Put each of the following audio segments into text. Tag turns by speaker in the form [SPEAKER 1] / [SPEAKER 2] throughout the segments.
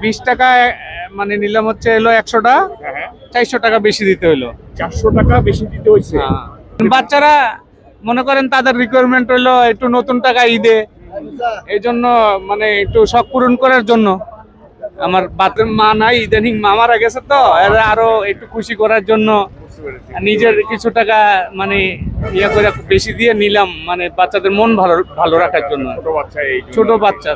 [SPEAKER 1] 20 টাকা মানে নিলাম হচ্ছে হলো 100টা, 400 টাকা বেশি দিতে হলো।
[SPEAKER 2] 400 টাকা বেশি দিতে হয়েছে।
[SPEAKER 1] বাচ্চারা মনে করেন তাদের রিকোয়ারমেন্ট হলো একটু নতুন টাকা ঈদে, এই জন্য মানে একটু শখ পূরণ করার জন্য। আমার বাচ্চার মা নাই, ইদানিং মা মারা গেছে, তো এরা আরো একটু খুশি করার জন্য নিজের কিছু টাকা মানে ইয়ে করে বেশি দিয়ে নিলাম, মানে বাচ্চাদের মন ভালো ভালো রাখার জন্য। ছোট বাচ্চা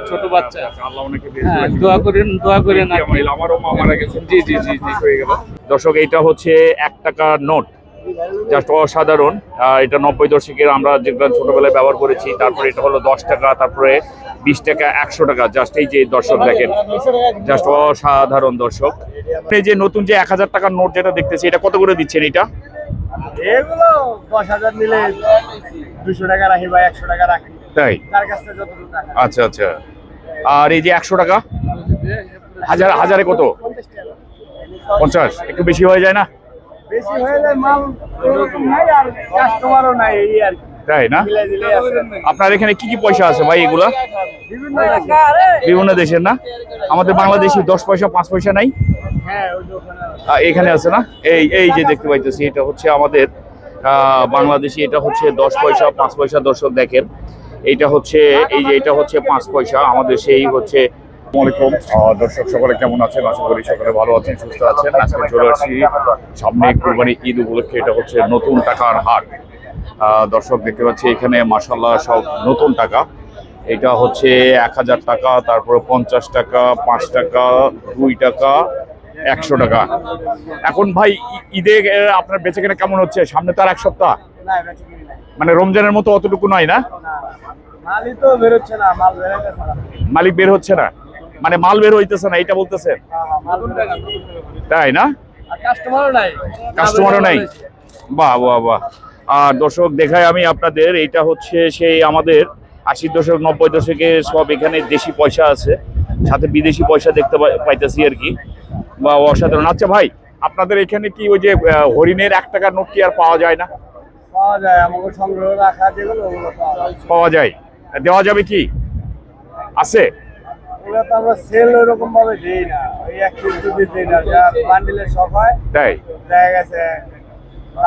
[SPEAKER 2] আল্লাহ ওনাকে
[SPEAKER 1] হ্যাঁ, দোয়া করেন আর কি।
[SPEAKER 2] আমারও মা মারা গেছে।
[SPEAKER 1] জি জি জি জি।
[SPEAKER 2] হয়ে গেল। দর্শক, এটা হচ্ছে 1 টাকার নোট, জাস্ট অসাধারণ। এটা 90 দশকের আমরা যেগুলো ছোটবেলায় ব্যবহার করেছি। তারপরে এটা হলো 10 টাকা, তারপরে 20 টাকা, 100 টাকা। জাস্ট এই যে দর্শক দেখেন, জাস্ট অসাধারণ দর্শক। এই যে নতুন যে 1000 টাকার নোট যেটা দেখতেছি, এটা কত করে দিচ্ছেন? এটা
[SPEAKER 3] এগুলো 10,000 নিলে 200 টাকা রাখি বা 100 টাকা রাখি,
[SPEAKER 2] তাই?
[SPEAKER 3] তার কাছ থেকে যতটুকু টাকা।
[SPEAKER 2] আচ্ছা আচ্ছা। আর এই যে 100 টাকা, হাজারে কত? 50। একটু বেশি হয়ে যায় না?
[SPEAKER 3] বেশি হয়ে যায়, মাল এরকম নাই আর কাস্টমারও নাই, এই আর কি।
[SPEAKER 2] তাই না?
[SPEAKER 3] মিলাই দিলে আছে।
[SPEAKER 2] আপনার এখানে কি কি পয়সা আছে ভাই এগুলা?
[SPEAKER 3] বিভিন্ন
[SPEAKER 2] বিভিন্ন দেশের না? আমাদের বাংলাদেশি 10 পয়সা 5 পয়সা নাই?
[SPEAKER 3] হ্যাঁ, ওই যে ওখানে আছে।
[SPEAKER 2] এখানে আছে না? এই যে দেখতে পাইতেছি, এটা হচ্ছে আমাদের বাংলাদেশি। এটা হচ্ছে 10 পয়সা 5 পয়সা। দর্শক দেখেন, এইটা হচ্ছে এই যে এটা হচ্ছে 5 পয়সা। আমাদের সেই হচ্ছে। আসসালামু আলাইকুম দর্শক, সকলে কেমন আছেন? আশা করি সকলে ভালো আছেন, সুস্থ আছেন। আজকে চলে আসছি সামনে কুরবানি ঈদ উপলক্ষে। এটা হচ্ছে নতুন টাকার হাট। দর্শক দেখতে পাচ্ছি এখানে মাশাআল্লাহ সব নতুন টাকা। এটা হচ্ছে 1000 টাকা, তারপরে 50 টাকা, 5 টাকা, 2 টাকা, 100 টাকা। এখন ভাই ঈদে আপনার বেচাকেনা কেমন হচ্ছে? সামনে তো আর 1 সপ্তাহ,
[SPEAKER 3] না, বেশি কিনি নাই।
[SPEAKER 2] মানে রমজানের মতো অতটুকু নয় না?
[SPEAKER 3] না, মালই তো বেরোচ্ছে না, মাল বেরোতেছে না।
[SPEAKER 2] মালিক বের হচ্ছে না, মানে মাল বের হইতেছে না, এটা বলতেছেন?
[SPEAKER 3] মাল বেরোতেছে না।
[SPEAKER 2] তাই না?
[SPEAKER 3] আর কাস্টমারও নাই।
[SPEAKER 2] কাস্টমারও নাই। বাহ বাহ বাহ। আর দর্শক দেখায় আমি আপনাদের, এটা হচ্ছে সেই আমাদের 80 দশক 90 দশকে সব এখানে দেশি পয়সা আছে, সাথে বিদেশি পয়সা দেখতে পাইতেছি আর কি। বা অসাধারণ। আচ্ছা ভাই, আপনাদের এখানে কি ওই যে হরিণের 1 টাকার নোট কি আর পাওয়া যায় না?
[SPEAKER 3] পাওয়া যায়, আমাকে সংগ্রহ রাখা যেগুলো ওগুলো পাওয়া যায়।
[SPEAKER 2] পাওয়া যায়। দেওয়া যাবে কি? আছে?
[SPEAKER 3] ওগুলো তো আমরা সেল ওইরকম ভাবে দিই না, ওই এক পিস দু পিস দিই না, যা বান্ডিলের শখ হয়।
[SPEAKER 2] তাই?
[SPEAKER 3] দেখা গেছে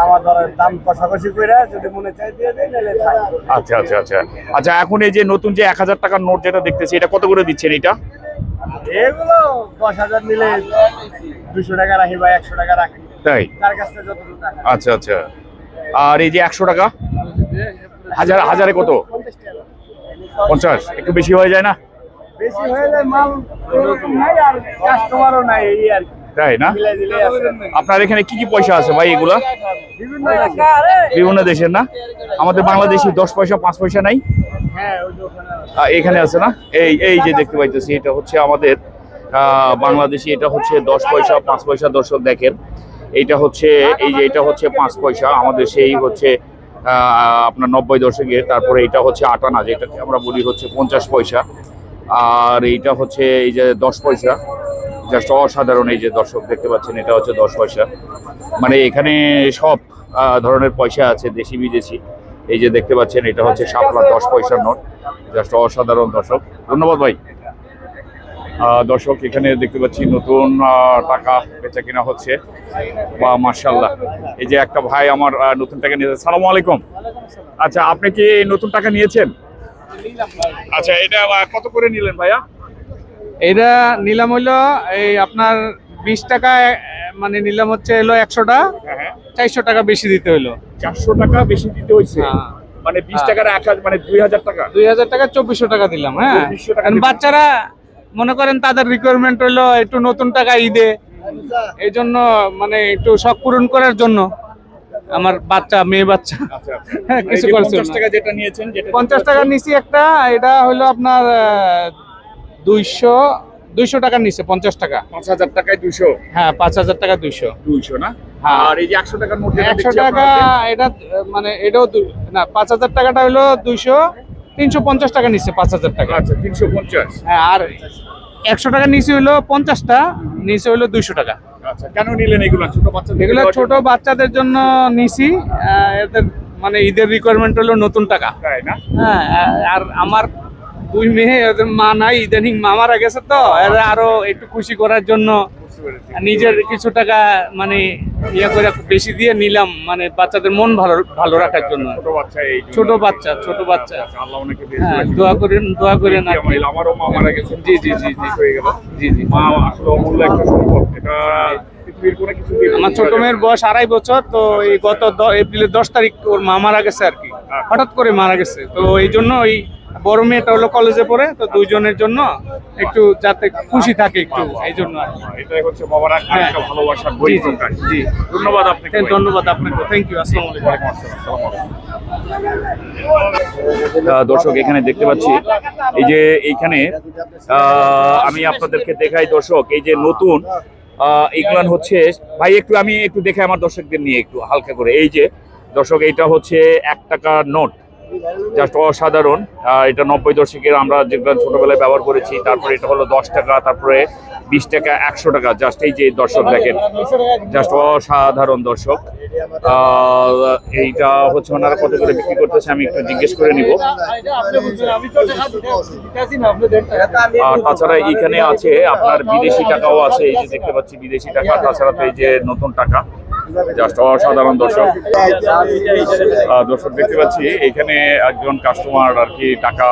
[SPEAKER 3] আমার ধরেন দাম কষাকষি করে যদি মনে চাই দিয়ে দেয়, নাহলে থাকে।
[SPEAKER 2] আচ্ছা আচ্ছা আচ্ছা। আচ্ছা, এখন এই যে নতুন যে 1000 টাকার নোট যেটা দেখতেছি, এটা কত করে দিচ্ছেন এটা?
[SPEAKER 3] এগুলো 10,000 নিলে 200 টাকা রাখি বা 100 টাকা রাখি,
[SPEAKER 2] তাই?
[SPEAKER 3] তার কাছ থেকে যতটুকু টাকা।
[SPEAKER 2] আচ্ছা আচ্ছা। আর এই যে 100 টাকা, হাজারে কত?
[SPEAKER 3] 50 টাকা।
[SPEAKER 2] 50। একটু বেশি হয়ে যায় না?
[SPEAKER 3] বেশি হয়ে যায়, মাল এরকম নাই আর কাস্টমারও নাই, এই আর কি।
[SPEAKER 2] তাই না?
[SPEAKER 3] মিলাই দিলে আছে।
[SPEAKER 2] আপনার এখানে কি কি পয়সা আছে ভাই এগুলা?
[SPEAKER 3] বিভিন্ন
[SPEAKER 2] বিভিন্ন দেশের না? আমাদের বাংলাদেশি 10 পয়সা 5 পয়সা নাই?
[SPEAKER 3] হ্যাঁ, ওই যে ওখানে আছে।
[SPEAKER 2] এখানে আছে না? এই যে দেখতে পাইতেছি, এটা হচ্ছে আমাদের বাংলাদেশি। এটা হচ্ছে 10 পয়সা 5 পয়সা। দর্শক দেখেন, এইটা হচ্ছে এই যে এটা হচ্ছে 5 পয়সা। আমাদের সেই হচ্ছে আপনার 90 দশকের। তারপরে এটা হচ্ছে আটানা, যেটাকে আমরা বলি হচ্ছে 50 পয়সা। আর এইটা হচ্ছে এই যে 10 পয়সা। জাস্ট অসাধারণ। এই যে দর্শক দেখতে পাচ্ছেন, এটা হচ্ছে 10 পয়সা। মানে এখানে সব ধরনের পয়সা আছে, দেশি বিদেশি। এই যে দেখতে পাচ্ছেন, এটা হচ্ছে শাপলা 10 পয়সার নোট। জাস্ট অসাধারণ দর্শক। ধন্যবাদ ভাই। দর্শক এখানে দেখতে পাচ্ছি নতুন টাকা বেচা কিনা হচ্ছে। বা মাশাআল্লাহ, এই যে একটা ভাই আমার নতুন টাকা নিয়েছে। সালামু আলাইকুম। আচ্ছা, আপনি কি নতুন টাকা নিয়েছেন? আচ্ছা, এটা কত করে নিলেন ভাইয়া?
[SPEAKER 1] এটা নিলাম হইলো এই আপনার 20 টাকা মানে নিলাম হচ্ছে হলো 100টা,
[SPEAKER 2] হ্যাঁ,
[SPEAKER 1] 400 টাকা বেশি দিতে হইলো।
[SPEAKER 2] 400 টাকা বেশি দিতে হয়েছে। মানে 20 টাকার 1000, মানে 2000 টাকা।
[SPEAKER 1] 2000 টাকা 2400 টাকা দিলাম। হ্যাঁ,
[SPEAKER 2] 2400 টাকা
[SPEAKER 1] কারণ বাচ্চারা মনে করেন তাদের রিকোয়ারমেন্ট হইলো একটু নতুন টাকা ঈদে, এই জন্য মানে একটু শখ পূরণ করার জন্য। আমার বাচ্চা, মেয়ে বাচ্চা,
[SPEAKER 2] আচ্ছা আচ্ছা।
[SPEAKER 1] হ্যাঁ, কিছু
[SPEAKER 2] এই যে
[SPEAKER 1] করছে
[SPEAKER 2] 50
[SPEAKER 1] না।
[SPEAKER 2] টাকা যেটা নিয়েছেন, যেটা
[SPEAKER 1] 50 টাকা নিছি একটা, এটা হলো আপনার 200 টাকা নিছে। 50 টাকা।
[SPEAKER 2] 5000 টাকায় 200।
[SPEAKER 1] হ্যাঁ, 5000 টাকা 200।
[SPEAKER 2] 200 না?
[SPEAKER 1] হ্যাঁ।
[SPEAKER 2] আর এই যে 100 টাকার নোট,
[SPEAKER 1] 100 টাকা এটা মানে এটাও না, 5000 টাকাটা হলো 350 টাকা নিচ্ছে। 5000 টাকা।
[SPEAKER 2] আচ্ছা, 350।
[SPEAKER 1] হ্যাঁ, আর 100 টাকা নিচে হলো 50টা, নিচে হলো 200 টাকা।
[SPEAKER 2] আচ্ছা, কেন নিলেন এগুলো? ছোট বাচ্চাদের
[SPEAKER 1] এগুলো ছোট বাচ্চাদের জন্য নিছি। এদের মানে ঈদের রিকোয়ারমেন্ট হলো নতুন টাকা।
[SPEAKER 2] তাই না?
[SPEAKER 1] হ্যাঁ, আর আমার দুই মেয়ে, ওদের মা নাই, ইদানিং মা মারা গেছে, তো এরা আরো একটু খুশি করার জন্য নিজের কিছু টাকা মানে ইয়ে করে বেশি দিয়ে নিলাম, মানে বাচ্চাদের মন ভালো ভালো রাখার জন্য।
[SPEAKER 2] ছোট বাচ্চা, এই
[SPEAKER 1] ছোট বাচ্চা।
[SPEAKER 2] আল্লাহ ওনাকে বেশ
[SPEAKER 1] হ্যাঁ,
[SPEAKER 2] করে
[SPEAKER 1] দোয়া করেন আর কি।
[SPEAKER 2] আমারও মা মারা গেছে।
[SPEAKER 1] জি জি জি জি
[SPEAKER 2] হয়ে গেল।
[SPEAKER 1] জি।
[SPEAKER 2] মা আসলে অমূল্য একটা সম্পদ, এটা পৃথিবীর কোনো কিছু দিয়ে
[SPEAKER 1] আমার ছোট মেয়ের বয়স 2.5 বছর, তো এই গত এপ্রিলের 10 তারিখ ওর মা মারা গেছে আর কি, হঠাৎ করে মারা গেছে। তো এই জন্য ওই বড় মেয়েটা হলো কলেজে পড়ে, তো দুইজনের জন্য একটু যাতে খুশি থাকে একটু, এই জন্য আর কি।
[SPEAKER 2] এটাই হচ্ছে বাবার একটা ভালোবাসার বই প্রকাশ।
[SPEAKER 1] জি
[SPEAKER 2] ধন্যবাদ আপনাকে।
[SPEAKER 1] ধন্যবাদ আপনাকে, থ্যাংক ইউ, আসসালামু আলাইকুম।
[SPEAKER 2] দর্শক এখানে দেখতে পাচ্ছি, এই যে এইখানে আমি আপনাদেরকে দেখাই দর্শক, এই যে নতুন এগুলান হচ্ছে ভাই, আমি একটু দেখে আমার দর্শকদের নিয়ে একটু হালকা করে। এই যে দর্শক, এইটা হচ্ছে 1 টাকার নোট, জাস্ট অসাধারণ। এটা 90 দশকের আমরা যেগুলো ছোটবেলায় ব্যবহার করেছি। তারপরে এটা হলো 10 টাকা, তারপরে 20 টাকা, 100 টাকা। জাস্ট এই যে দর্শক দেখেন, জাস্ট অসাধারণ দর্শক। এইটা হচ্ছে ওনারা কত করে বিক্রি করতেছে আমি একটু জিজ্ঞেস করে নিব। আর তাছাড়া এখানে আছে আপনার বিদেশি টাকাও আছে, এই যে দেখতে পাচ্ছি বিদেশি টাকা। তাছাড়া তো এই যে নতুন টাকা, জাস্ট অসাধারণ দর্শক। দর্শক দেখতে পাচ্ছি এখানে একজন কাস্টমার আর কি টাকা,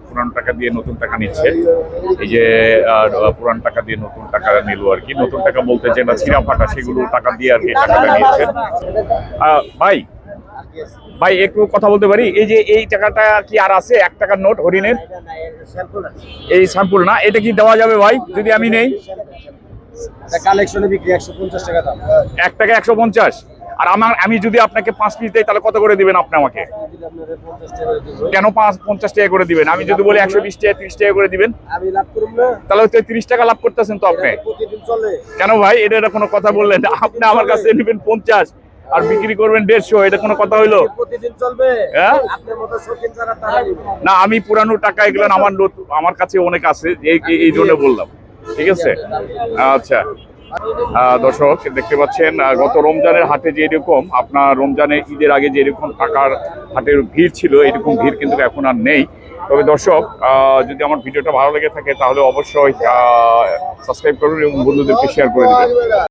[SPEAKER 2] পুরানো টাকা দিয়ে নতুন টাকা নিচ্ছে। এই যে পুরানো টাকা দিয়ে নতুন টাকা নিল আর কি। নতুন টাকা বলতে যেটা ছিঁড়া ফাটা সেগুলো টাকা দিয়ে আর কি টাকাটা নিয়েছেন। ভাই একটু কথা বলতে পারি? এই যে এই টাকাটা কি আর আছে 1 টাকার নোট হরিণের? এই স্যাম্পল না, এটা কি দেওয়া যাবে ভাই যদি আমি নেই?
[SPEAKER 3] কালেকশনে বিক্রি 150 টাকা দাম।
[SPEAKER 2] 1 টাকা 150। আর আমি যদি আপনাকে 5 পিস দেই তাহলে কত করে দিবেন আপনি আমাকে? কেন 50 টাকা করে দিবেন? আমি যদি বলি 120 টাকা 30 টাকা করে দিবেন,
[SPEAKER 3] আমি লাভ করব না।
[SPEAKER 2] তাহলে হচ্ছে 30 টাকা লাভ করতেছেন তো আপনি।
[SPEAKER 3] প্রতিদিন চলে।
[SPEAKER 2] কেন ভাই, এটা কোনো কথা বললেন? আপনি আমার কাছে নেবেন 50 আর বিক্রি করবেন 150, এটা কোনো কথা হইলো?
[SPEAKER 3] প্রতিদিন চলবে।
[SPEAKER 2] হ্যাঁ,
[SPEAKER 3] আপনার মতো শৌখিন যারা তারা নিবে।
[SPEAKER 2] না আমি পুরানো টাকা এগুলো আমার কাছে অনেক আছে, এই জন্য বললাম। ঠিক আছে, আচ্ছা। দর্শক দেখতে পাচ্ছেন, গত রমজানের হাটে যে এরকম আপনার রমজানের ঈদের আগে যে এরকম টাকার হাটের ভিড় ছিল, এরকম ভিড় কিন্তু এখন আর নেই। তবে দর্শক, যদি আমার ভিডিওটা ভালো লেগে থাকে তাহলে অবশ্যই সাবস্ক্রাইব করুন এবং বন্ধুদেরকে শেয়ার করে দেবেন।